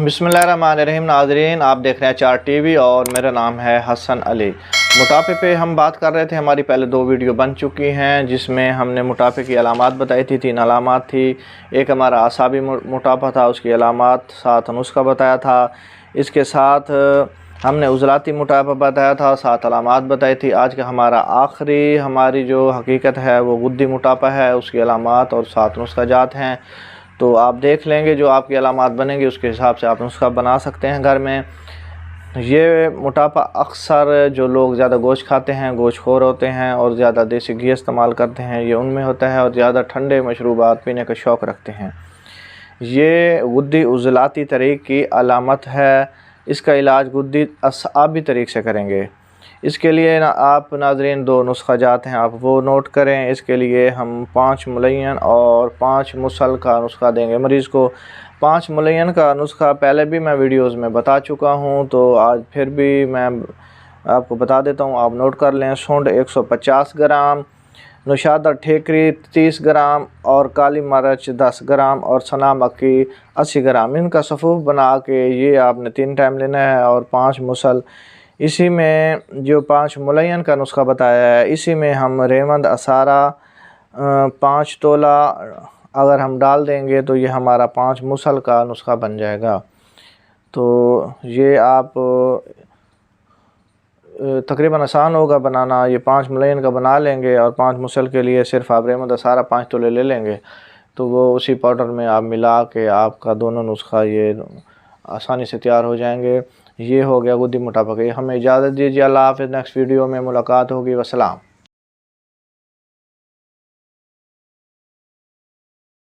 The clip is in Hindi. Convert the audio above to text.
बिस्मिल्लाहिर्रहमानिर्रहीम। नाज़रीन, आप देख रहे हैं 4 टीवी और मेरा नाम है हसन अली। मोटापे पे हम बात कर रहे थे, हमारी पहले 2 वीडियो बन चुकी हैं जिसमें हमने मोटापे की अलामात बताई थी। 3 अलामात थी। एक हमारा आसाबी मोटापा था, उसकी अलामात, साथ नुस्खा बताया था। इसके साथ हमने उज़लाती मोटापा बताया था, 7 अलामात बताई थी। आज का हमारा आखिरी हमारी जो हकीकत है वो गुद्दी मोटापा है, उसकी अलामात और 7 नुस्खा जात हैं। तो आप देख लेंगे, जो आपकी अलामात बनेंगी उसके हिसाब से आप नुस्खा बना सकते हैं घर में। ये मोटापा अक्सर जो लोग ज़्यादा गोश्त खाते हैं, गोश्तखोर होते हैं और ज़्यादा देसी घी इस्तेमाल करते हैं, ये उनमें होता है, और ज़्यादा ठंडे मशरूबात पीने का शौक़ रखते हैं। ये गुद्दी उज़लाती तरीक़ की अलामत है। इसका इलाज गुद्दी आसाबी तरीक़ से करेंगे। इसके लिए आप नाज़रीन 2 नुस्खा जात हैं, आप वो नोट करें। इसके लिए हम 5 मुलय्यन और 5 मुसल का नुस्खा देंगे मरीज़ को। 5 मुलय्यन का नुस्खा पहले भी मैं वीडियोज़ में बता चुका हूँ, तो आज फिर भी मैं आपको बता देता हूँ, आप नोट कर लें। सूंड 150 ग्राम, नुशादा ठेकरी 30 ग्राम और काली मिर्च 10 ग्राम और सना मक्की 80 ग्राम। इनका सफ़ूफ बना के ये आपने 3 टाइम लेना है। और 5 मुसल, इसी में जो 5 मुलय्यन का नुस्खा बताया है, इसी में हम रेवंद असारा 5 तोला अगर हम डाल देंगे तो ये हमारा 5 मुसल का नुस्खा बन जाएगा। तो ये आप तकरीबन आसान होगा बनाना। ये 5 मुलय्यन का बना लेंगे और 5 मुसल के लिए सिर्फ आप रेवंद असारा 5 तोले ले लेंगे, तो वो उसी पाउडर में आप मिला के आपका दोनों नुस्खा ये आसानी से तैयार हो जाएंगे। ये हो गया गुद्दी मोटापा का। हमें इजाज़त दीजिए। अल्लाह हाफ़िज़। नेक्स्ट वीडियो में मुलाकात होगी। वस्सलाम।